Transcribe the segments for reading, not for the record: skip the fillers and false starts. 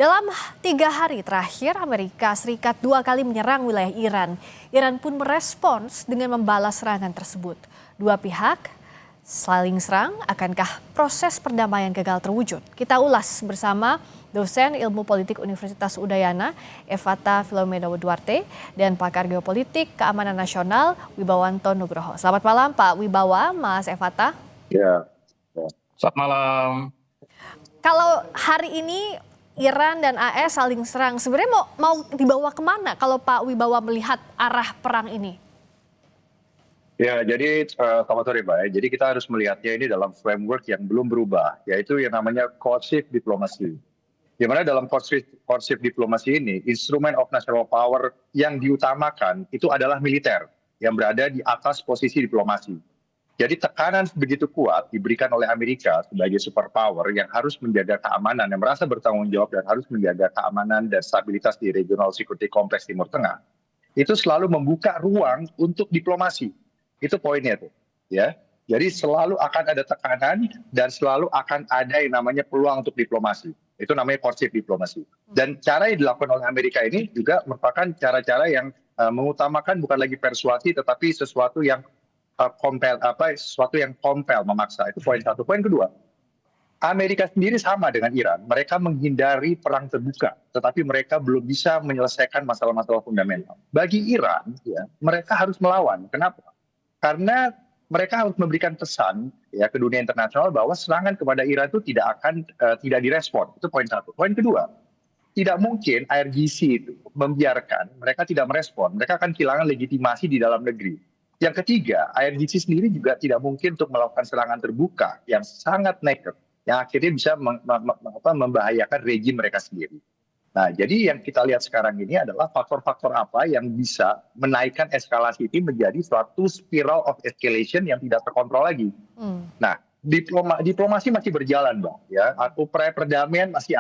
Dalam 3 hari terakhir, Amerika Serikat 2 kali menyerang wilayah Iran. Iran pun merespons dengan membalas serangan tersebut. Dua pihak saling serang, akankah proses perdamaian gagal terwujud? Kita ulas bersama dosen ilmu politik Universitas Udayana, Evata Filomena Duarte, dan pakar geopolitik keamanan nasional, Wibawanto Nugroho. Selamat malam Pak Wibawa, Mas Evata. Ya. Selamat malam. Kalau hari ini Iran dan AS saling serang, sebenarnya mau dibawa kemana kalau Pak Wibawa melihat arah perang ini? Ya, jadi selamat sore Pak. Jadi kita harus melihatnya ini dalam framework yang belum berubah, yaitu yang namanya coercive diplomacy. Di mana dalam coercive diplomasi ini, instrument of national power yang diutamakan itu adalah militer yang berada di atas posisi diplomasi. Jadi tekanan begitu kuat diberikan oleh Amerika sebagai superpower yang harus menjaga keamanan, yang merasa bertanggung jawab dan harus menjaga keamanan dan stabilitas di regional security complex Timur Tengah. Itu selalu membuka ruang untuk diplomasi. Itu poinnya tuh, ya. Jadi selalu akan ada tekanan dan selalu akan ada yang namanya peluang untuk diplomasi. Itu namanya coercive diplomasi. Dan cara yang dilakukan oleh Amerika ini juga merupakan cara-cara yang mengutamakan bukan lagi persuasi tetapi sesuatu yang sesuatu yang kompel, memaksa. Itu poin satu. Poin kedua, Amerika sendiri sama dengan Iran. Mereka menghindari perang terbuka, tetapi mereka belum bisa menyelesaikan masalah-masalah fundamental. Bagi Iran, ya, mereka harus melawan. Kenapa? Karena mereka harus memberikan pesan ya ke dunia internasional bahwa serangan kepada Iran itu tidak direspon. Itu poin satu. Poin kedua, tidak mungkin IRGC itu membiarkan mereka tidak merespon. Mereka akan kehilangan legitimasi di dalam negeri. Yang ketiga, IRGC sendiri juga tidak mungkin untuk melakukan serangan terbuka yang sangat naked, yang akhirnya bisa membahayakan rejim mereka sendiri. Nah, jadi yang kita lihat sekarang ini adalah faktor-faktor apa yang bisa menaikkan eskalasi ini menjadi suatu spiral of escalation yang tidak terkontrol lagi. Nah, diplomasi masih berjalan, Bang. Ya, upaya perdamaian masih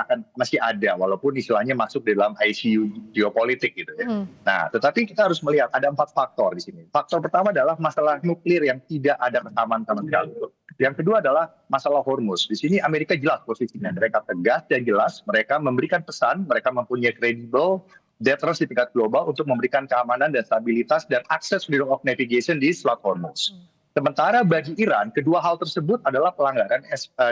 ada, walaupun istilahnya masuk di dalam ICU geopolitik gitu ya. Nah, tetapi kita harus melihat ada 4 faktor di sini. Faktor pertama adalah masalah nuklir yang tidak ada kesamaan sama sekali. Yang kedua adalah masalah Hormuz. Di sini Amerika jelas posisinya. Mereka tegas dan jelas. Mereka memberikan pesan. Mereka mempunyai credible deterrence di tingkat global untuk memberikan keamanan dan stabilitas dan akses freedom of navigation di Selat Hormuz. Sementara bagi Iran, kedua hal tersebut adalah pelanggaran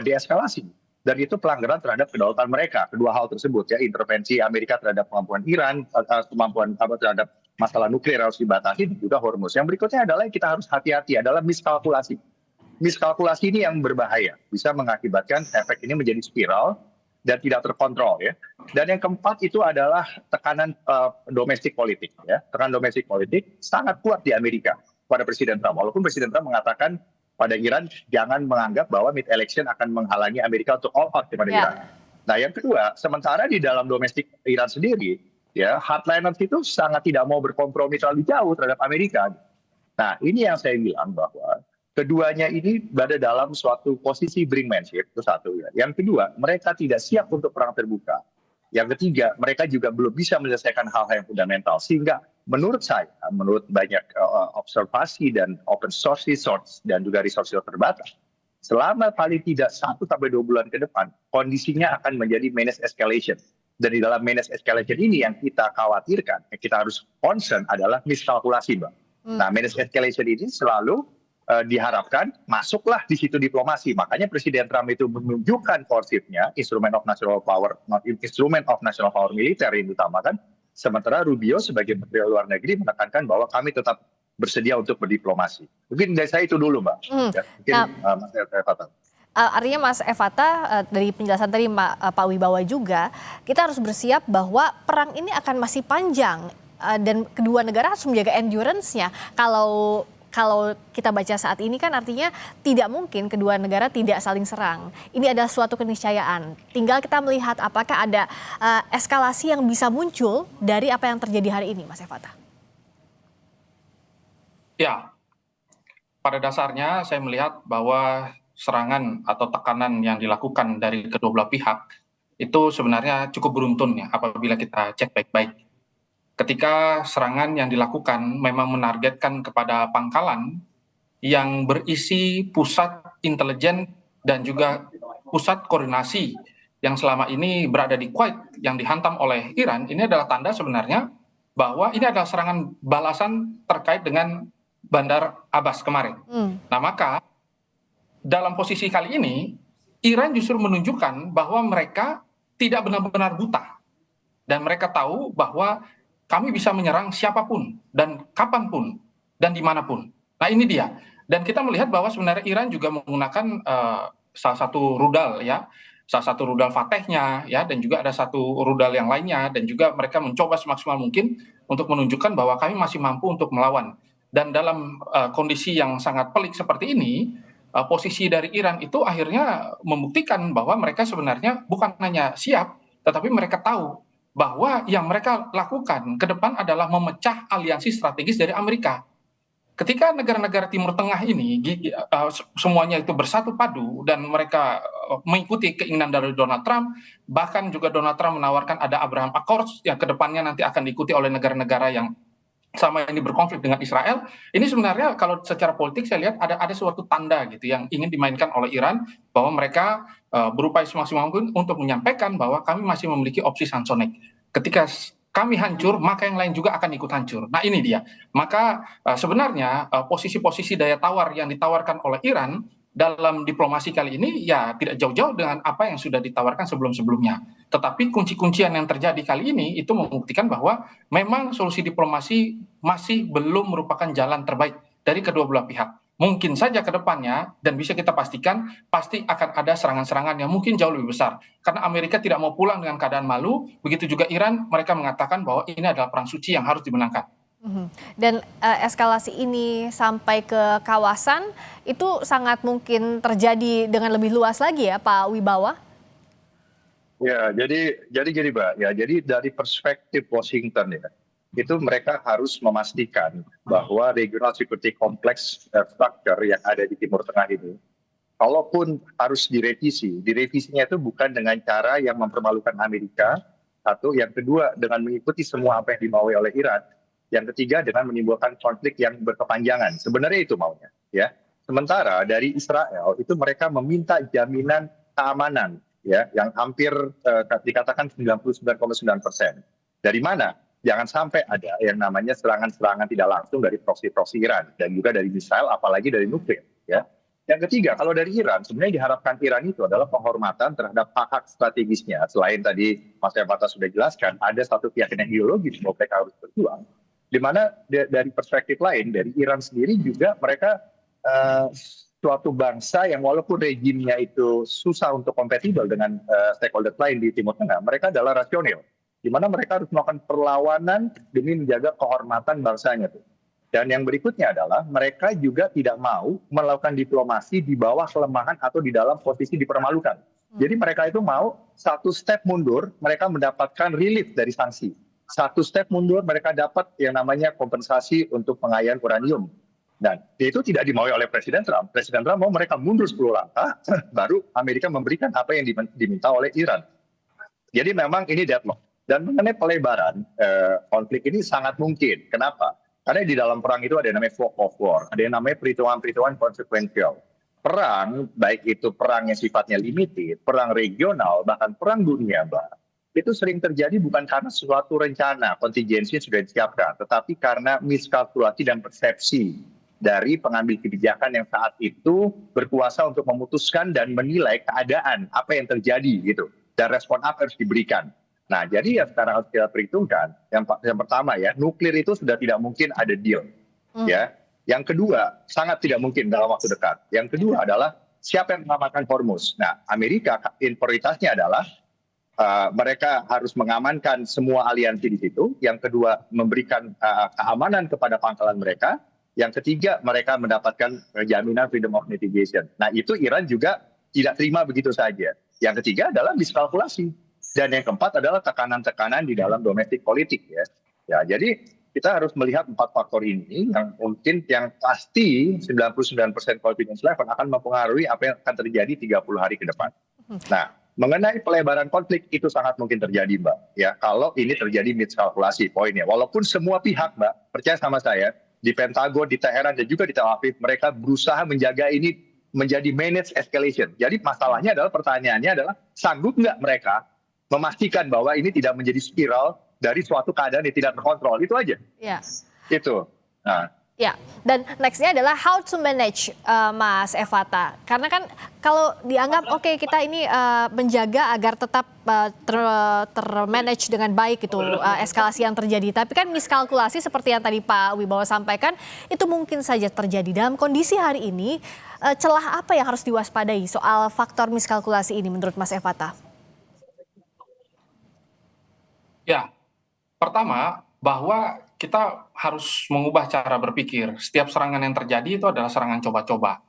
deeskalasi. Dan itu pelanggaran terhadap kedaulatan mereka. Kedua hal tersebut ya, intervensi Amerika terhadap kemampuan Iran, kemampuan terhadap masalah nuklir harus dibatasi, dan juga Hormuz. Yang berikutnya adalah yang kita harus hati-hati adalah miskalkulasi. Miskalkulasi ini yang berbahaya, bisa mengakibatkan efek ini menjadi spiral dan tidak terkontrol ya. Dan yang keempat itu adalah tekanan domestik politik ya. Tekanan domestik politik sangat kuat di Amerika pada Presiden Trump. Walaupun Presiden Trump mengatakan pada Iran jangan menganggap bahwa mid election akan menghalangi Amerika untuk all out kepada Iran. Nah, yang kedua, sementara di dalam domestik Iran sendiri ya, hardliners itu sangat tidak mau berkompromi terlalu jauh terhadap Amerika. Nah, ini yang saya bilang bahwa keduanya ini berada dalam suatu posisi brinkmanship, itu satu ya. Yang kedua, mereka tidak siap untuk perang terbuka. Yang ketiga, mereka juga belum bisa menyelesaikan hal-hal yang fundamental. Sehingga menurut saya, menurut banyak observasi dan open source resource dan juga resource terbatas, selama paling tidak 1 sampai 2 bulan ke depan, kondisinya akan menjadi managed escalation. Dan di dalam managed escalation ini yang kita khawatirkan, yang kita harus concern adalah miskalkulasi, Mbak. Nah, managed escalation ini selalu diharapkan masuklah di situ diplomasi. Makanya Presiden Trump itu menunjukkan coercive-nya, instrument of national power, not instrument of national power militer yang diutamakan. Sementara Rubio sebagai Menteri Luar Negeri menekankan bahwa kami tetap bersedia untuk berdiplomasi. Mungkin dari saya itu dulu, Mbak. Ya, mungkin Mas Evata. Artinya Mas Evata, dari penjelasan tadi Pak Wibawa juga, kita harus bersiap bahwa perang ini akan masih panjang dan kedua negara harus menjaga endurance-nya. Kalau kita baca saat ini kan artinya tidak mungkin kedua negara tidak saling serang. Ini adalah suatu keniscayaan. Tinggal kita melihat apakah ada eskalasi yang bisa muncul dari apa yang terjadi hari ini, Mas Evata. Ya, pada dasarnya saya melihat bahwa serangan atau tekanan yang dilakukan dari kedua belah pihak itu sebenarnya cukup beruntun ya apabila kita cek baik-baik. Ketika serangan yang dilakukan memang menargetkan kepada pangkalan yang berisi pusat intelijen dan juga pusat koordinasi yang selama ini berada di Kuwait yang dihantam oleh Iran, ini adalah tanda sebenarnya bahwa ini adalah serangan balasan terkait dengan Bandar Abbas kemarin. Nah, maka dalam posisi kali ini, Iran justru menunjukkan bahwa mereka tidak benar-benar buta. Dan mereka tahu bahwa kami bisa menyerang siapapun dan kapanpun dan dimanapun. Nah, ini dia. Dan kita melihat bahwa sebenarnya Iran juga menggunakan salah satu rudal ya, salah satu rudal Fatehnya ya, dan juga ada satu rudal yang lainnya, dan juga mereka mencoba semaksimal mungkin untuk menunjukkan bahwa kami masih mampu untuk melawan. Dan dalam kondisi yang sangat pelik seperti ini, posisi dari Iran itu akhirnya membuktikan bahwa mereka sebenarnya bukan hanya siap, tetapi mereka tahu bahwa yang mereka lakukan ke depan adalah memecah aliansi strategis dari Amerika. Ketika negara-negara Timur Tengah ini semuanya itu bersatu padu dan mereka mengikuti keinginan dari Donald Trump, bahkan juga Donald Trump menawarkan ada Abraham Accords yang kedepannya nanti akan diikuti oleh negara-negara yang sama ini berkonflik dengan Israel. Ini sebenarnya kalau secara politik saya lihat ada suatu tanda gitu yang ingin dimainkan oleh Iran bahwa mereka berupaya semaksimal mungkin untuk menyampaikan bahwa kami masih memiliki opsi Samsonic. Ketika kami hancur, maka yang lain juga akan ikut hancur. Nah, ini dia. Maka sebenarnya posisi-posisi daya tawar yang ditawarkan oleh Iran dalam diplomasi kali ini ya tidak jauh-jauh dengan apa yang sudah ditawarkan sebelum-sebelumnya. Tetapi kunci-kuncian yang terjadi kali ini itu membuktikan bahwa memang solusi diplomasi masih belum merupakan jalan terbaik dari kedua belah pihak. Mungkin saja ke depannya, dan bisa kita pastikan, pasti akan ada serangan-serangan yang mungkin jauh lebih besar. Karena Amerika tidak mau pulang dengan keadaan malu, begitu juga Iran, mereka mengatakan bahwa ini adalah perang suci yang harus dimenangkan. Dan eskalasi ini sampai ke kawasan, itu sangat mungkin terjadi dengan lebih luas lagi ya Pak Wibawa? Ya, jadi gini, Mbak. Ya, jadi dari perspektif Washington ya, itu mereka harus memastikan bahwa regional security complex structure yang ada di Timur Tengah ini, kalaupun harus direvisinya itu bukan dengan cara yang mempermalukan Amerika, satu, yang kedua dengan mengikuti semua apa yang dimaui oleh Iran, yang ketiga dengan menimbulkan konflik yang berkepanjangan. Sebenarnya itu maunya, ya. Sementara dari Israel itu mereka meminta jaminan keamanan, ya, yang hampir dikatakan 99,9%. Dari mana? Jangan sampai ada yang namanya serangan-serangan tidak langsung dari proksi-proksi Iran dan juga dari misal, apalagi dari nuklir, ya. Yang ketiga, kalau dari Iran, sebenarnya diharapkan Iran itu adalah penghormatan terhadap hak-hak strategisnya. Selain tadi Mas Yabata sudah jelaskan, ada satu keyakinan ideologis bahwa mereka harus berjuang. Di mana dari perspektif lain, dari Iran sendiri juga mereka suatu bangsa yang walaupun rejimnya itu susah untuk kompatibel dengan stakeholder lain di Timur Tengah, mereka adalah rasional. Di mana mereka harus melakukan perlawanan demi menjaga kehormatan bangsanya tuh. Dan yang berikutnya adalah mereka juga tidak mau melakukan diplomasi di bawah kelemahan atau di dalam posisi dipermalukan. Jadi mereka itu mau satu step mundur, mereka mendapatkan relief dari sanksi. Satu step mundur, mereka dapat yang namanya kompensasi untuk pengayaan uranium. Dan itu tidak dimaui oleh Presiden Trump. Presiden Trump mau mereka mundur 10 langkah, baru Amerika memberikan apa yang diminta oleh Iran. Jadi memang ini deadlock. Dan mengenai pelebaran konflik ini sangat mungkin. Kenapa? Karena di dalam perang itu ada yang namanya fog of war, ada yang namanya perhitungan-perhitungan konsekuensial. Perang, baik itu perang yang sifatnya limited, perang regional, bahkan perang dunia, Mbak, itu sering terjadi bukan karena suatu rencana, kontingensi sudah disiapkan, tetapi karena miskalkulasi dan persepsi dari pengambil kebijakan yang saat itu berkuasa untuk memutuskan dan menilai keadaan apa yang terjadi gitu, dan respon apa harus diberikan. Nah, jadi ya sekarang harus kita perhitungkan. Yang pertama ya, nuklir itu sudah tidak mungkin ada deal. Ya. Yang kedua, sangat tidak mungkin dalam waktu dekat. Yang kedua adalah siapa yang mengamankan Hormuz. Nah, Amerika prioritasnya adalah mereka harus mengamankan semua aliansi di situ. Yang kedua, memberikan keamanan kepada pangkalan mereka. Yang ketiga, mereka mendapatkan jaminan freedom of navigation. Nah, itu Iran juga tidak terima begitu saja. Yang ketiga adalah miskalkulasi. Dan yang keempat adalah tekanan-tekanan di dalam domestik politik ya. Ya, jadi kita harus melihat 4 faktor ini yang mungkin yang pasti 99% confidence level akan mempengaruhi apa yang akan terjadi 30 hari ke depan. Nah, mengenai pelebaran konflik itu sangat mungkin terjadi, Mbak. Ya, kalau ini terjadi miskalkulasi poinnya. Walaupun semua pihak, Mbak, percaya sama saya, di Pentagon, di Teheran dan juga di Tel Aviv, mereka berusaha menjaga ini menjadi manage escalation. Jadi masalahnya adalah, pertanyaannya adalah, sanggup nggak mereka memastikan bahwa ini tidak menjadi spiral dari suatu keadaan yang tidak terkontrol. Itu aja. Ya. Itu. Nah, Ya, dan nextnya adalah how to manage, Mas Evata. Karena kan kalau dianggap oke, kita ini menjaga agar tetap termanage dengan baik itu eskalasi yang terjadi. Tapi kan miskalkulasi seperti yang tadi Pak Wibowo sampaikan itu mungkin saja terjadi. Dalam kondisi hari ini, celah apa yang harus diwaspadai soal faktor miskalkulasi ini menurut Mas Evata? Ya, pertama bahwa kita harus mengubah cara berpikir. Setiap serangan yang terjadi itu adalah serangan coba-coba.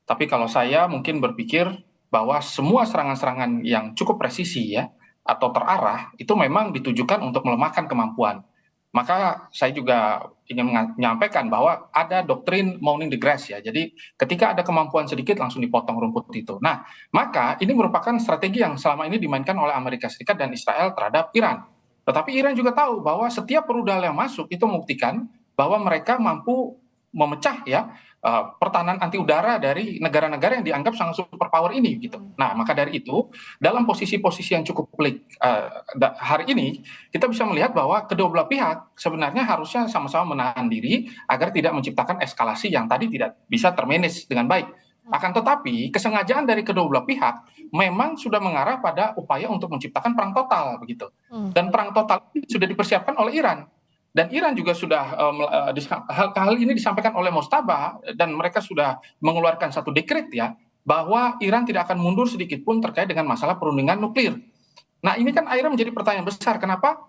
Tapi kalau saya mungkin berpikir bahwa semua serangan-serangan yang cukup presisi ya atau terarah itu memang ditujukan untuk melemahkan kemampuan. Maka saya juga ingin menyampaikan bahwa ada doktrin mowing the grass ya. Jadi ketika ada kemampuan sedikit langsung dipotong rumput itu. Nah, maka ini merupakan strategi yang selama ini dimainkan oleh Amerika Serikat dan Israel terhadap Iran. Tetapi Iran juga tahu bahwa setiap rudal yang masuk itu membuktikan bahwa mereka mampu memecah ya pertahanan anti udara dari negara-negara yang dianggap sangat superpower ini gitu. Nah, maka dari itu dalam posisi-posisi yang cukup pelik hari ini kita bisa melihat bahwa kedua belah pihak sebenarnya harusnya sama-sama menahan diri agar tidak menciptakan eskalasi yang tadi tidak bisa termanage dengan baik. Akan tetapi kesengajaan dari kedua belah pihak memang sudah mengarah pada upaya untuk menciptakan perang total begitu. Dan perang total ini sudah dipersiapkan oleh Iran. Dan Iran juga sudah hal ini disampaikan oleh Mostabah dan mereka sudah mengeluarkan satu dekret ya bahwa Iran tidak akan mundur sedikit pun terkait dengan masalah perundingan nuklir. Nah, ini kan akhirnya menjadi pertanyaan besar, kenapa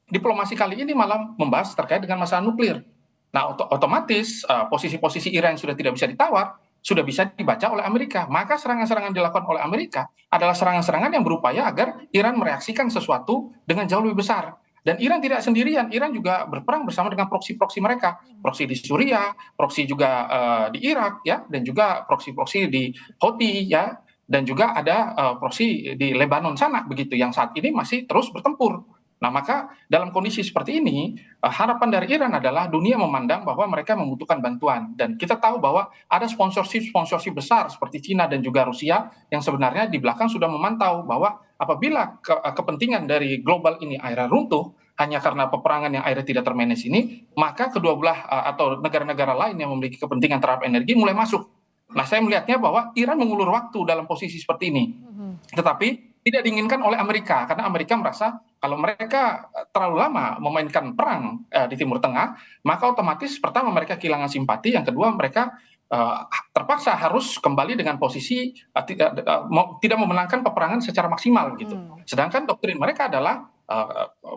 diplomasi kali ini malah membahas terkait dengan masalah nuklir. Nah, otomatis posisi-posisi Iran yang sudah tidak bisa ditawar sudah bisa dibaca oleh Amerika. Maka serangan-serangan dilakukan oleh Amerika adalah serangan-serangan yang berupaya agar Iran mereaksikan sesuatu dengan jauh lebih besar. Dan Iran tidak sendirian, Iran juga berperang bersama dengan proksi-proksi mereka. Proksi di Suriah, proksi juga di Irak, ya, dan juga proksi-proksi di Houthi, ya, dan juga ada proksi di Lebanon sana, begitu, yang saat ini masih terus bertempur. Nah, maka dalam kondisi seperti ini, harapan dari Iran adalah dunia memandang bahwa mereka membutuhkan bantuan. Dan kita tahu bahwa ada sponsorship besar seperti Cina dan juga Rusia yang sebenarnya di belakang sudah memantau bahwa apabila kepentingan dari global ini akhirnya runtuh, hanya karena peperangan yang akhirnya tidak termanage ini, maka kedua belah atau negara-negara lain yang memiliki kepentingan terhadap energi mulai masuk. Nah, saya melihatnya bahwa Iran mengulur waktu dalam posisi seperti ini. Tetapi tidak diinginkan oleh Amerika, karena Amerika merasa kalau mereka terlalu lama memainkan perang di Timur Tengah, maka otomatis pertama mereka kehilangan simpati, yang kedua mereka terpaksa harus kembali dengan posisi tidak memenangkan peperangan secara maksimal gitu. Sedangkan doktrin mereka adalah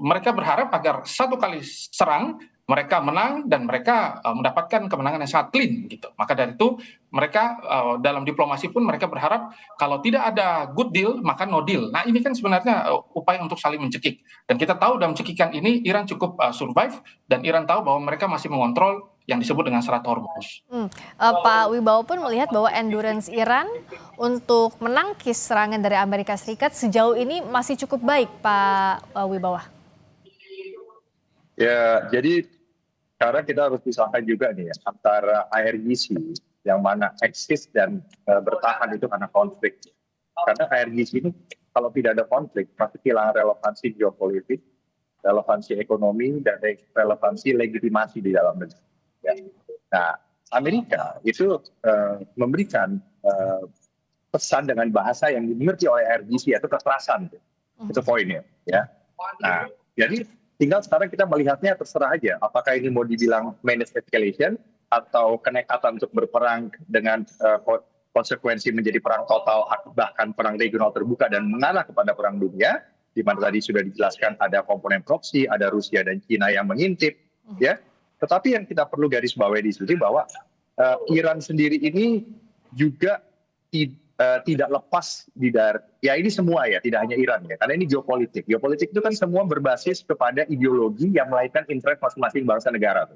mereka berharap agar satu kali serang mereka menang dan mereka mendapatkan kemenangan yang sangat clean gitu. Maka dari itu mereka dalam diplomasi pun mereka berharap kalau tidak ada good deal maka no deal. Nah, ini kan sebenarnya upaya untuk saling mencekik. Dan kita tahu dalam cekikan ini Iran cukup survive dan Iran tahu bahwa mereka masih mengontrol yang disebut dengan Selat Hormuz. Pak Wibowo pun melihat bahwa endurance Iran untuk menangkis serangan dari Amerika Serikat sejauh ini masih cukup baik, Pak Wibowo. Ya, jadi sekarang kita harus pisahkan juga nih ya, antara IRGC yang mana eksis dan bertahan itu karena konflik. Karena IRGC ini kalau tidak ada konflik pasti kehilangan relevansi geopolitik, relevansi ekonomi, dan relevansi legitimasi di dalam negeri. Ya. Nah, Amerika itu memberikan pesan dengan bahasa yang dimengerti oleh IRGC, yaitu kekerasan. Itu poinnya. Ya. Nah, jadi tinggal sekarang kita melihatnya terserah aja, apakah ini mau dibilang managed escalation atau kenekatan untuk berperang dengan konsekuensi menjadi perang total, bahkan perang regional terbuka dan mengarah kepada perang dunia, di mana tadi sudah dijelaskan ada komponen proksi, ada Rusia dan Cina yang mengintip, ya. Tetapi yang kita perlu garis bawahi di sini bahwa Iran sendiri ini juga tidak lepas ya ini semua ya, tidak hanya Iran ya, karena ini geopolitik. Geopolitik itu kan semua berbasis kepada ideologi yang melahirkan interest masing-masing bangsa negara.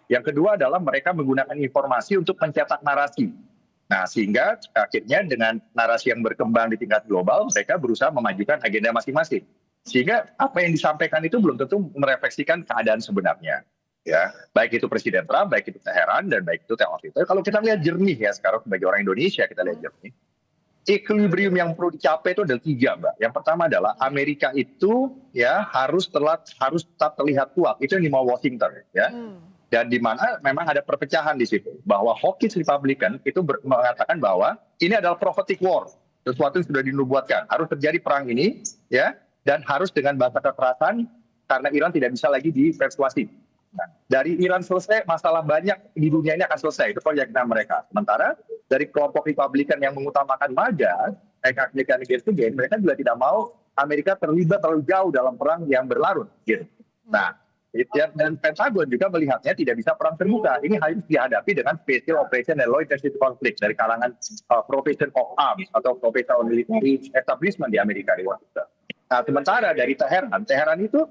Yang kedua adalah mereka menggunakan informasi untuk mencetak narasi. Nah, sehingga akhirnya dengan narasi yang berkembang di tingkat global, mereka berusaha memajukan agenda masing-masing. Sehingga apa yang disampaikan itu belum tentu merefleksikan keadaan sebenarnya. ya, baik itu Presiden Trump, baik itu Teheran, dan baik itu Tel Aviv. Tapi kalau kita lihat jernih ya sekarang sebagai orang Indonesia, kita lihat jernih. Equilibrium yang perlu dicapai itu ada 3, Mbak. Yang pertama adalah Amerika itu ya harus tetap terlihat kuat. Itu yang dimau Washington ya. Dan di mana memang ada perpecahan di situ bahwa hawkish Republican itu mengatakan bahwa ini adalah prophetic war, sesuatu yang sudah dinubuatkan, harus terjadi perang ini ya, dan harus dengan bahasa kekerasan karena Iran tidak bisa lagi dipersuasi. Nah, dari Iran selesai, masalah banyak di dunia ini akan selesai. Itu keyakinan mereka. Sementara dari kelompok Republikan yang mengutamakan MAGA, American Against the Game, mereka juga tidak mau Amerika terlibat terlalu jauh dalam perang yang berlarut. Gitu. Nah, dan Pentagon juga melihatnya tidak bisa perang terbuka. Ini harus dihadapi dengan Special Operation and Low Intensity Conflict dari kalangan Profession of Arms atau Professional Military Establishment di Amerika di Washington. Nah, sementara dari Teheran itu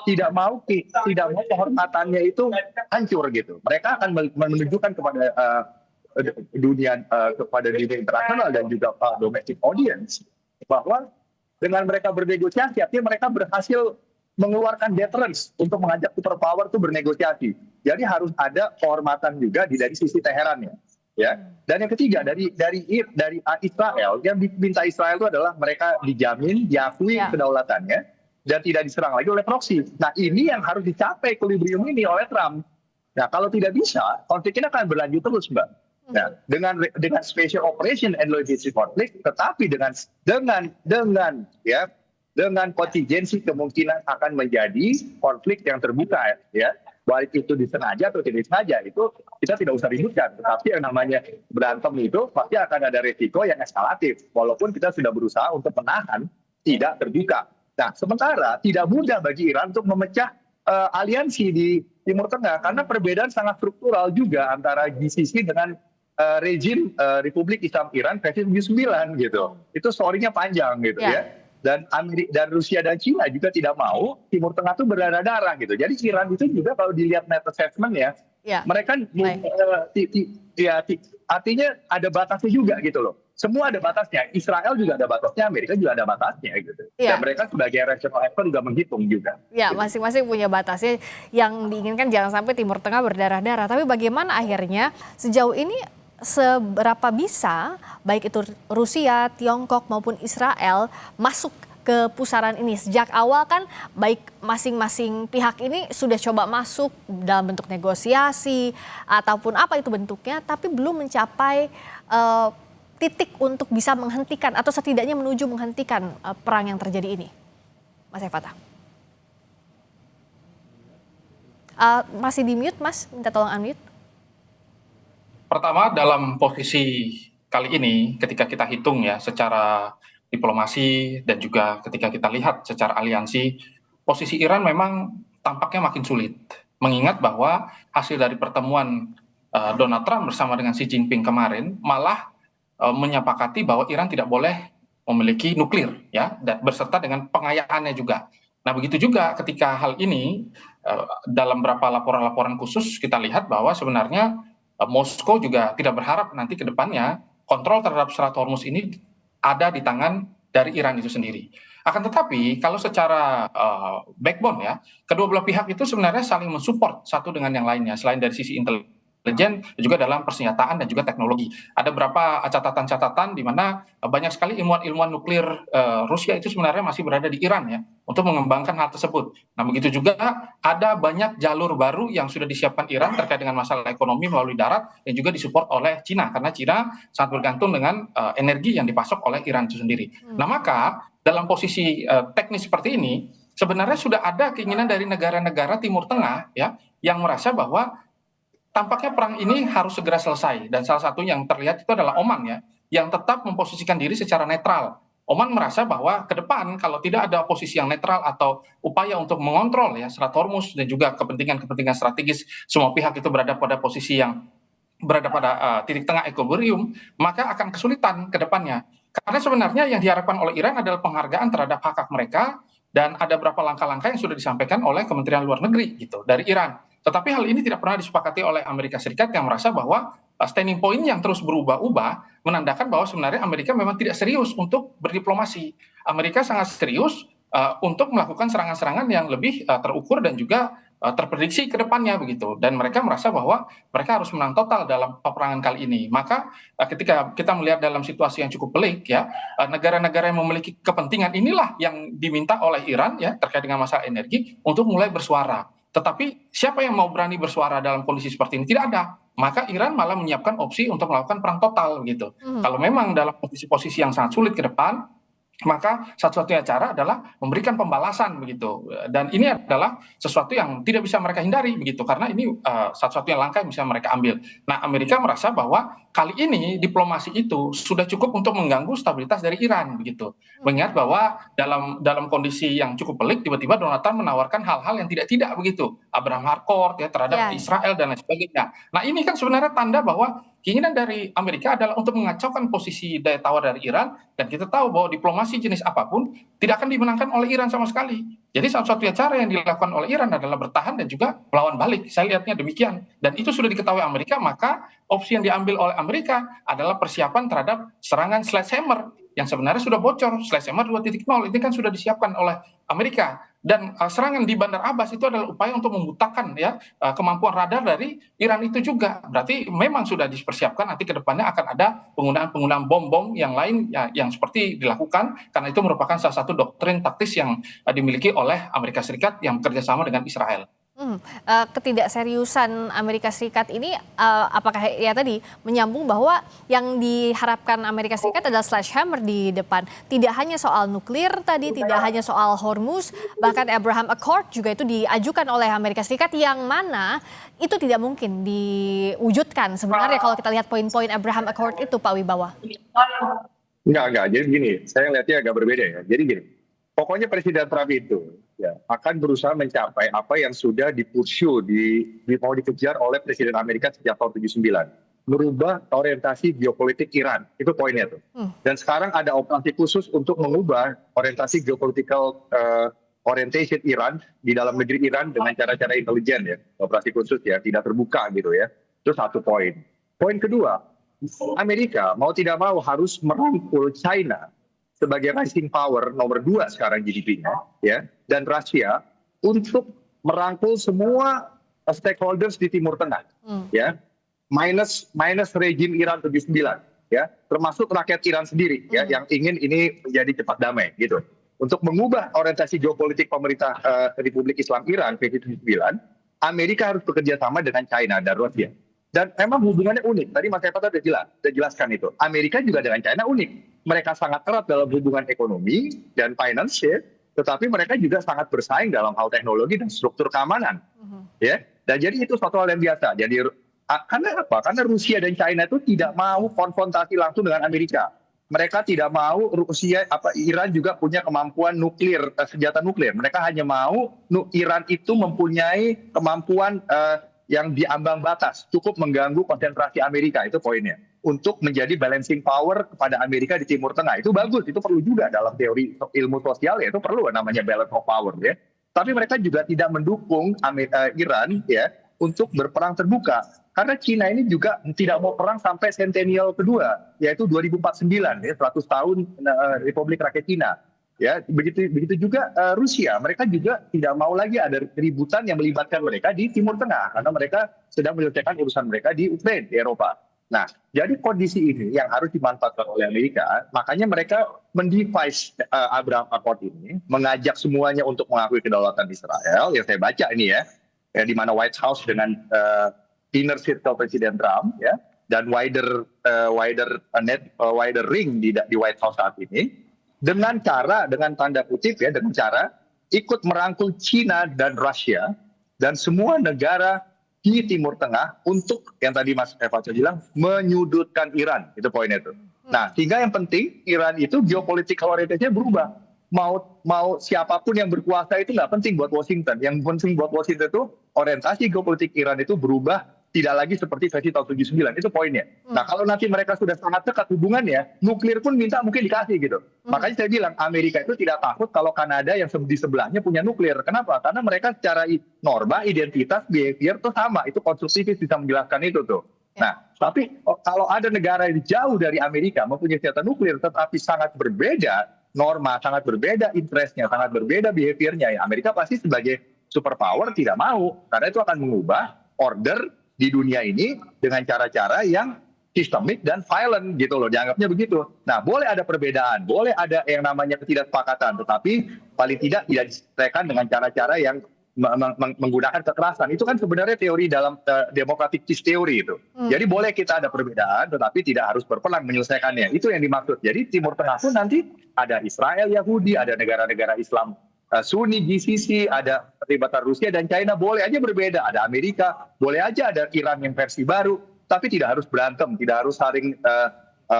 tidak mau kehormatannya itu hancur gitu. Mereka akan menunjukkan kepada dunia internasional dan juga domestic audience bahwa dengan mereka bernegosiasi, artinya mereka berhasil mengeluarkan deterrence untuk mengajak superpower itu bernegosiasi. Jadi harus ada kehormatan juga dari sisi Teherannya. Ya. Dan yang ketiga dari Israel, yang diminta Israel itu adalah mereka dijamin, diakui kedaulatannya dan tidak diserang lagi oleh proksi. Nah, ini yang harus dicapai equilibrium ini oleh Trump. Nah, kalau tidak bisa, konflik ini akan berlanjut terus, Mbak. Nah, dengan special operation and logistic conflict, tetapi dengan kontingensi kemungkinan akan menjadi konflik yang terbuka, ya. Baik itu disengaja atau tidak disengaja, itu kita tidak usah ributkan. Tetapi yang namanya berantem itu pasti akan ada resiko yang eskalatif. Walaupun kita sudah berusaha untuk menahan tidak terbuka. Nah, sementara tidak mudah bagi Iran untuk memecah aliansi di Timur Tengah. Karena perbedaan sangat struktural juga antara GCC dengan rejim Republik Islam Iran versi 79 gitu. Itu story-nya panjang gitu ya. Dan Rusia dan Cina juga tidak mau Timur Tengah itu berdarah-darah gitu. Jadi Iran itu juga kalau dilihat net assessment ya, mereka artinya ada batasnya juga gitu loh. Semua ada batasnya. Israel juga ada batasnya, Amerika juga ada batasnya gitu. Dan mereka sebagai rational actor juga menghitung juga. Ya, masing-masing punya batasnya. Yang diinginkan jangan sampai Timur Tengah berdarah-darah. Tapi bagaimana akhirnya sejauh ini seberapa bisa baik itu Rusia, Tiongkok maupun Israel masuk ke pusaran ini? Sejak awal kan baik masing-masing pihak ini sudah coba masuk dalam bentuk negosiasi ataupun apa itu bentuknya, tapi belum mencapai titik untuk bisa menghentikan atau setidaknya menuju menghentikan perang yang terjadi ini. Mas Fatah. Masih di mute, Mas? Minta tolong unmute. Pertama, dalam posisi kali ini ketika kita hitung ya secara diplomasi dan juga ketika kita lihat secara aliansi, posisi Iran memang tampaknya makin sulit. Mengingat bahwa hasil dari pertemuan Donald Trump bersama dengan Xi Jinping kemarin malah menyepakati bahwa Iran tidak boleh memiliki nuklir ya, dan berserta dengan pengayaannya juga. Nah, begitu juga ketika hal ini dalam beberapa laporan-laporan khusus kita lihat bahwa sebenarnya Moskow juga tidak berharap nanti ke depannya kontrol terhadap Selat Hormuz ini ada di tangan dari Iran itu sendiri. Akan tetapi kalau secara backbone ya, kedua belah pihak itu sebenarnya saling mensupport satu dengan yang lainnya selain dari sisi intelijen juga dalam persenjataan dan juga teknologi. Ada beberapa catatan-catatan di mana banyak sekali ilmuwan-ilmuwan nuklir Rusia itu sebenarnya masih berada di Iran ya untuk mengembangkan hal tersebut. Nah, begitu juga ada banyak jalur baru yang sudah disiapkan Iran terkait dengan masalah ekonomi melalui darat yang juga disupport oleh Cina karena Cina sangat bergantung dengan energi yang dipasok oleh Iran itu sendiri. Nah, maka dalam posisi teknis seperti ini sebenarnya sudah ada keinginan dari negara-negara Timur Tengah ya yang merasa bahwa tampaknya perang ini harus segera selesai dan salah satu yang terlihat itu adalah Oman ya yang tetap memposisikan diri secara netral. Oman merasa bahwa ke depan kalau tidak ada posisi yang netral atau upaya untuk mengontrol ya Selat Hormuz dan juga kepentingan-kepentingan strategis semua pihak itu berada pada posisi yang berada pada titik tengah equilibrium, maka akan kesulitan ke depannya. Karena sebenarnya yang diharapkan oleh Iran adalah penghargaan terhadap hak-hak mereka dan ada beberapa langkah-langkah yang sudah disampaikan oleh Kementerian Luar Negeri gitu dari Iran. Tetapi hal ini tidak pernah disepakati oleh Amerika Serikat yang merasa bahwa standing point yang terus berubah-ubah menandakan bahwa sebenarnya Amerika memang tidak serius untuk berdiplomasi. Amerika sangat serius untuk melakukan serangan-serangan yang lebih terukur dan juga terprediksi ke depannya begitu, dan mereka merasa bahwa mereka harus menang total dalam peperangan kali ini. Maka ketika kita melihat dalam situasi yang cukup pelik ya, negara-negara yang memiliki kepentingan inilah yang diminta oleh Iran ya terkait dengan masalah energi untuk mulai bersuara. Tetapi siapa yang mau berani bersuara dalam kondisi seperti ini? Tidak ada. Maka Iran malah menyiapkan opsi untuk melakukan perang total gitu. Kalau memang dalam posisi-posisi yang sangat sulit ke depan, maka satu-satunya cara adalah memberikan pembalasan begitu, dan ini adalah sesuatu yang tidak bisa mereka hindari begitu, karena ini satu-satunya langkah yang bisa mereka ambil. Nah, Amerika merasa bahwa kali ini diplomasi itu sudah cukup untuk mengganggu stabilitas dari Iran begitu, mengingat bahwa dalam kondisi yang cukup pelik tiba-tiba Donald Trump menawarkan hal-hal yang tidak tidak, Abraham Accord ya terhadap Israel dan lain sebagainya. Nah, ini kan sebenarnya tanda bahwa keinginan dari Amerika adalah untuk mengacaukan posisi daya tawar dari Iran, dan kita tahu bahwa diplomasi jenis apapun tidak akan dimenangkan oleh Iran sama sekali. Jadi satu-satunya cara yang dilakukan oleh Iran adalah bertahan dan juga melawan balik. Saya lihatnya demikian. Dan itu sudah diketahui Amerika, maka opsi yang diambil oleh Amerika adalah persiapan terhadap serangan sledgehammer yang sebenarnya sudah bocor. Sledgehammer 2.0 ini kan sudah disiapkan oleh Amerika. Dan serangan di Bandar Abbas itu adalah upaya untuk membutakan ya kemampuan radar dari Iran itu juga. Berarti memang sudah dipersiapkan nanti ke depannya akan ada penggunaan bom-bom yang lain ya, yang seperti dilakukan, karena itu merupakan salah satu doktrin taktis yang dimiliki oleh Amerika Serikat yang bekerjasama dengan Israel. Ketidakseriusan Amerika Serikat ini apakah ya tadi menyambung bahwa yang diharapkan Amerika Serikat adalah sledgehammer di depan, tidak hanya soal nuklir tadi, tidak hanya soal Hormuz, bahkan Abraham Accord juga itu diajukan oleh Amerika Serikat, yang mana itu tidak mungkin diwujudkan sebenarnya kalau kita lihat poin-poin Abraham Accord itu, Pak Wibawa. Enggak. Jadi begini, saya lihatnya agak berbeda ya. Jadi gini, pokoknya Presiden Trump itu ya akan berusaha mencapai apa yang sudah mau dikejar oleh Presiden Amerika sejak tahun 79. Merubah orientasi geopolitik Iran. Itu poinnya tuh. Dan sekarang ada operasi khusus untuk mengubah orientasi geopolitical orientation Iran di dalam negeri Iran dengan cara-cara intelijen ya. Operasi khusus ya, tidak terbuka gitu ya. Itu satu poin. Poin kedua, Amerika mau tidak mau harus merangkul China sebagai rising power nomor 2 sekarang GDP-nya, ya, dan Rusia untuk merangkul semua stakeholders di Timur Tengah, ya, minus rejim Iran 79, ya, termasuk rakyat Iran sendiri, ya, yang ingin ini menjadi cepat damai, gitu. Untuk mengubah orientasi geopolitik pemerintah Republik Islam Iran PK79, Amerika harus bekerja sama dengan China dan Rusia. Dan memang hubungannya unik. Tadi Mas Eva sudah jelaskan itu. Amerika juga dengan China unik. Mereka sangat erat dalam hubungan ekonomi dan finance, ya, tetapi mereka juga sangat bersaing dalam hal teknologi dan struktur keamanan. Ya. Dan jadi itu suatu hal yang biasa. Jadi karena apa? Karena Rusia dan China itu tidak mau konfrontasi langsung dengan Amerika. Mereka tidak mau Iran juga punya kemampuan nuklir, senjata nuklir. Mereka hanya mau Iran itu mempunyai kemampuan yang diambang batas, cukup mengganggu konsentrasi Amerika, itu poinnya. Untuk menjadi balancing power kepada Amerika di Timur Tengah, itu bagus, itu perlu juga dalam teori ilmu sosial ya, itu perlu namanya balance of power ya. Tapi mereka juga tidak mendukung Iran ya untuk berperang terbuka, karena Cina ini juga tidak mau perang sampai sentennial kedua, yaitu 2049 ya, 100 tahun Republik Rakyat Cina. Ya, begitu juga Rusia, mereka juga tidak mau lagi ada keributan yang melibatkan mereka di Timur Tengah, karena mereka sedang menyelesaikan urusan mereka di Ukraina, di Eropa. Nah, jadi kondisi ini yang harus dimanfaatkan oleh Amerika, makanya mereka mendevice Abraham Accord ini, mengajak semuanya untuk mengakui kedaulatan Israel, yang saya baca ini ya di mana White House dengan inner circle Presiden Trump, ya, dan wider ring di White House saat ini, dengan tanda kutip ya, dengan cara ikut merangkul China dan Rusia dan semua negara di Timur Tengah untuk yang tadi Mas Eva bilang menyudutkan Iran, itu poinnya itu. Nah, sehingga yang penting Iran itu geopolitical orientasinya berubah. Mau siapapun yang berkuasa itu nggak penting buat Washington. Yang penting buat Washington itu orientasi geopolitik Iran itu berubah, tidak lagi seperti versi tahun 79, itu poinnya. Nah, kalau nanti mereka sudah sangat dekat hubungannya, nuklir pun minta mungkin dikasih gitu. Makanya saya bilang Amerika itu tidak takut kalau Kanada yang di sebelahnya punya nuklir. Kenapa? Karena mereka secara norma, identitas, behavior itu sama. Itu konstruktivis bisa menjelaskan itu tuh. Nah, tapi kalau ada negara yang jauh dari Amerika mempunyai senjata nuklir tetapi sangat berbeda norma, sangat berbeda interestnya, sangat berbeda behaviornya, ya Amerika pasti sebagai superpower tidak mau, karena itu akan mengubah order di dunia ini dengan cara-cara yang sistemik dan violent gitu loh, dianggapnya begitu. Nah, boleh ada perbedaan, boleh ada yang namanya ketidaksepakatan, tetapi paling tidak diselesaikan dengan cara-cara yang menggunakan kekerasan. Itu kan sebenarnya teori dalam democratic peace theory itu. Jadi boleh kita ada perbedaan, tetapi tidak harus berperang menyelesaikannya. Itu yang dimaksud. Jadi Timur Tengah pun nanti ada Israel, Yahudi, ada negara-negara Islam Sunni, GCC, ada keterlibatan Rusia dan China, boleh aja berbeda. Ada Amerika, boleh aja ada Iran yang versi baru, tapi tidak harus berantem, tidak harus saling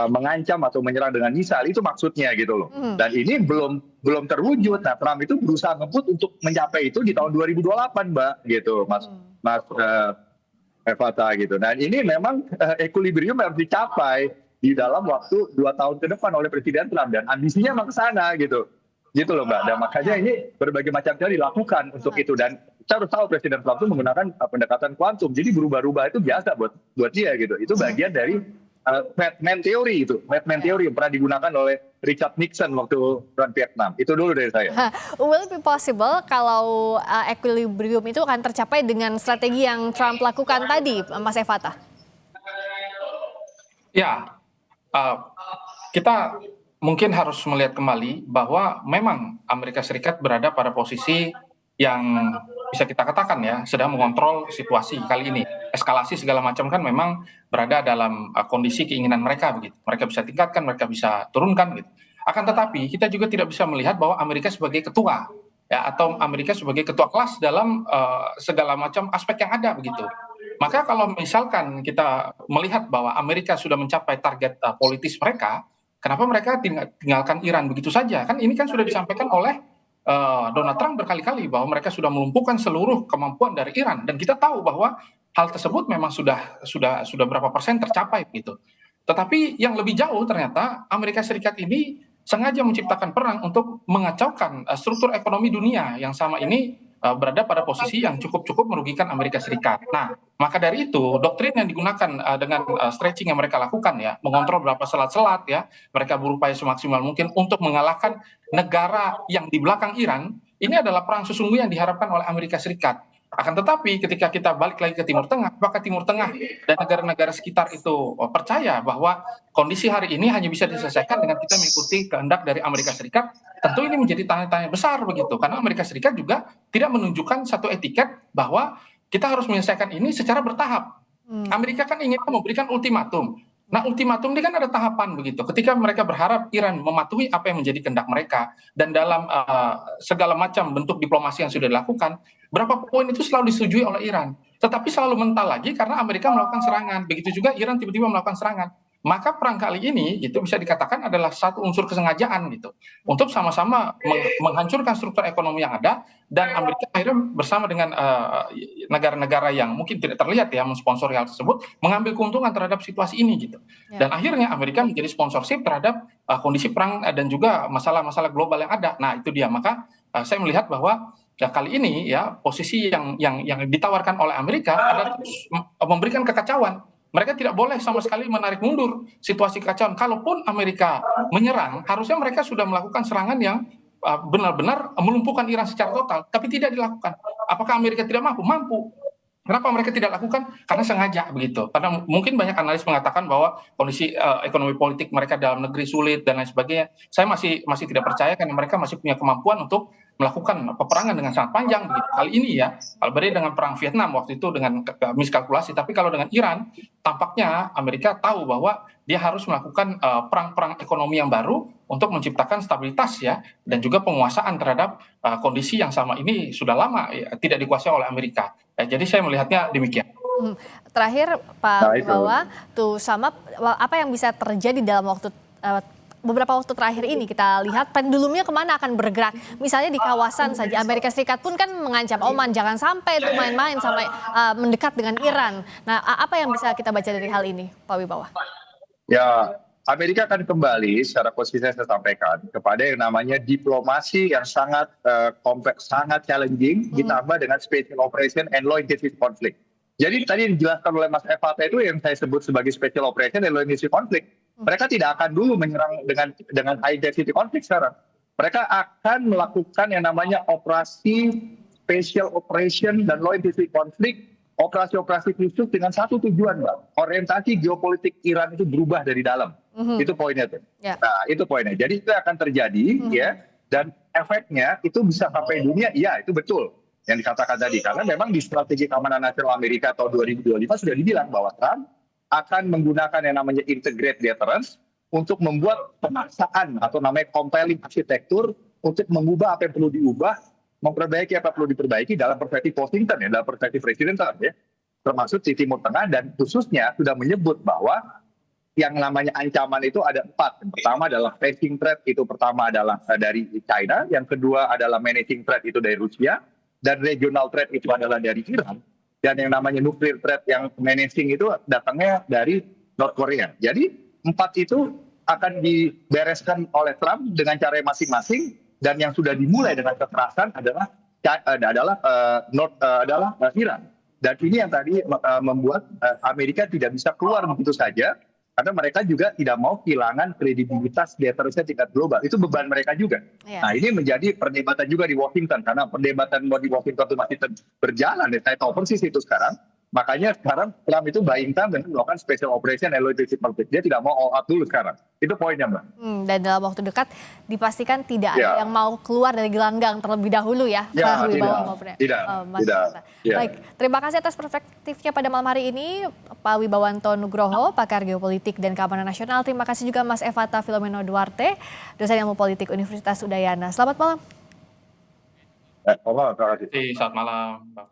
mengancam atau menyerang dengan misal. Itu maksudnya gitu loh. Dan ini belum terwujud. Nah, Trump itu berusaha ngebut untuk mencapai itu di tahun 2028, Mbak, gitu, Mas Evata gitu. Dan ini memang equilibrium harus dicapai di dalam waktu 2 tahun ke depan oleh Presiden Trump, dan ambisinya memang ke sana gitu loh, Mbak. Dan makanya ini berbagai macam cara dilakukan untuk itu, dan kita harus tahu Presiden Trump itu menggunakan pendekatan kuantum, jadi berubah-ubah itu biasa buat dia gitu. Itu bagian dari Madman Theory itu, Madman Theory yang pernah digunakan oleh Richard Nixon waktu perang Vietnam. Itu dulu dari saya. Will it be possible kalau equilibrium itu akan tercapai dengan strategi yang Trump lakukan tadi, Mas Evata? Ya, kita mungkin harus melihat kembali bahwa memang Amerika Serikat berada pada posisi yang bisa kita katakan ya sedang mengontrol situasi kali ini. Eskalasi segala macam kan memang berada dalam kondisi keinginan mereka begitu. Mereka bisa tingkatkan, mereka bisa turunkan gitu. Akan tetapi kita juga tidak bisa melihat bahwa Amerika sebagai ketua ya, atau Amerika sebagai ketua kelas dalam segala macam aspek yang ada begitu. Maka kalau misalkan kita melihat bahwa Amerika sudah mencapai target politis mereka, kenapa mereka tinggalkan Iran begitu saja? Kan ini kan sudah disampaikan oleh Donald Trump berkali-kali bahwa mereka sudah melumpuhkan seluruh kemampuan dari Iran, dan kita tahu bahwa hal tersebut memang sudah berapa persen tercapai gitu. Tetapi yang lebih jauh ternyata Amerika Serikat ini sengaja menciptakan perang untuk mengacaukan struktur ekonomi dunia yang sama ini berada pada posisi yang cukup merugikan Amerika Serikat. Nah, maka dari itu doktrin yang digunakan dengan stretching yang mereka lakukan ya, mengontrol beberapa selat-selat ya, mereka berupaya semaksimal mungkin untuk mengalahkan negara yang di belakang Iran. Ini adalah perang sesungguhnya yang diharapkan oleh Amerika Serikat. Akan tetapi ketika kita balik lagi ke Timur Tengah, apakah Timur Tengah dan negara-negara sekitar itu percaya bahwa kondisi hari ini hanya bisa diselesaikan dengan kita mengikuti kehendak dari Amerika Serikat? Tentu ini menjadi tanya-tanya besar begitu, karena Amerika Serikat juga tidak menunjukkan satu etiket bahwa kita harus menyelesaikan ini secara bertahap. Amerika kan ingin memberikan ultimatum. Nah, ultimatum ini kan ada tahapan begitu. Ketika mereka berharap Iran mematuhi apa yang menjadi kehendak mereka, dan dalam segala macam bentuk diplomasi yang sudah dilakukan, berapa poin itu selalu disetujui oleh Iran. Tetapi selalu mental lagi karena Amerika melakukan serangan. Begitu juga Iran tiba-tiba melakukan serangan. Maka perang kali ini itu bisa dikatakan adalah satu unsur kesengajaan gitu, untuk sama-sama menghancurkan struktur ekonomi yang ada, dan Amerika akhirnya bersama dengan negara-negara yang mungkin tidak terlihat ya mensponsori hal tersebut, mengambil keuntungan terhadap situasi ini gitu. Dan akhirnya Amerika menjadi sponsorship terhadap kondisi perang dan juga masalah-masalah global yang ada. Nah, itu dia. Maka saya melihat bahwa ya kali ini ya posisi yang ditawarkan oleh Amerika adalah memberikan kekacauan. Mereka tidak boleh sama sekali menarik mundur situasi kekacauan. Kalaupun Amerika menyerang, harusnya mereka sudah melakukan serangan yang benar-benar melumpuhkan Iran secara total, tapi tidak dilakukan. Apakah Amerika tidak mampu? Mampu. Kenapa mereka tidak lakukan? Karena sengaja begitu. Karena mungkin banyak analis mengatakan bahwa kondisi ekonomi politik mereka dalam negeri sulit dan lain sebagainya. Saya masih tidak percaya, karena mereka masih punya kemampuan untuk melakukan peperangan dengan sangat panjang begitu. Kali ini ya, kalau berbeda dengan perang Vietnam waktu itu dengan miskalkulasi, tapi kalau dengan Iran tampaknya Amerika tahu bahwa dia harus melakukan perang-perang ekonomi yang baru untuk menciptakan stabilitas ya, dan juga penguasaan terhadap kondisi yang sama ini sudah lama ya, tidak dikuasai oleh Amerika. Jadi saya melihatnya demikian. Terakhir Pak Wibawa, tuh sama apa yang bisa terjadi dalam beberapa waktu terakhir ini, kita lihat pendulumnya kemana akan bergerak. Misalnya di kawasan saja, Amerika Serikat pun kan mengancam Oman jangan sampai itu main-main sampai mendekat dengan Iran. Nah, apa yang bisa kita baca dari hal ini, Pak Wibawa? Ya, Amerika akan kembali secara konsisten saya sampaikan kepada yang namanya diplomasi yang sangat kompleks, sangat challenging, ditambah dengan special operation and low intensity conflict. Jadi tadi dijelaskan oleh Mas Evata itu yang saya sebut sebagai special operation and low intensity conflict. Mereka tidak akan dulu menyerang dengan high intensity conflict sekarang. Mereka akan melakukan yang namanya operasi special operation dan low intensity konflik, operasi-operasi khusus dengan satu tujuan, Mbak. Orientasi geopolitik Iran itu berubah dari dalam. Itu poinnya tuh. Ya. Nah, itu poinnya. Jadi itu akan terjadi ya, dan efeknya itu bisa sampai dunia. Iya, itu betul yang dikatakan tadi. Karena memang di strategi keamanan nasional Amerika tahun 2025 sudah dibilang bahwa Trump akan menggunakan yang namanya integrated deterrence untuk membuat pemaksaan atau namanya compelling arsitektur untuk mengubah apa yang perlu diubah, memperbaiki apa yang perlu diperbaiki dalam perspektif Washington ya, dalam perspektif presiden ya, termasuk di Timur Tengah, dan khususnya sudah menyebut bahwa yang namanya ancaman itu ada 4. Yang pertama adalah facing threat, itu pertama adalah dari China, yang kedua adalah managing threat itu dari Rusia, dan regional threat itu adalah dari Iran, dan yang namanya nuclear threat yang managing itu datangnya dari North Korea. Jadi 4 itu akan dibereskan oleh Trump dengan cara masing-masing, dan yang sudah dimulai dengan kekerasan adalah Iran. Dan ini yang tadi membuat Amerika tidak bisa keluar begitu saja, karena mereka juga tidak mau kehilangan kredibilitas deterrence tingkat global. Itu beban mereka juga. Ya. Nah, ini menjadi perdebatan juga di Washington, karena perdebatan di Washington itu masih berjalan. Saya tahu persis itu sekarang. Makanya sekarang Trump itu buying time dan melakukan special operation and low intensity conflict. Dia tidak mau all out dulu sekarang. Itu poinnya, Mbak. Dan dalam waktu dekat dipastikan tidak ada yang mau keluar dari gelanggang terlebih dahulu ya. Ya, Tidak. Ya. Baik, terima kasih atas perspektifnya pada malam hari ini, Pak Wibawanto Nugroho, pakar geopolitik dan keamanan nasional. Terima kasih juga Mas Evata Filomeno Duarte, dosen ilmu politik Universitas Udayana. Selamat malam. Terima kasih. Selamat malam, Bapak.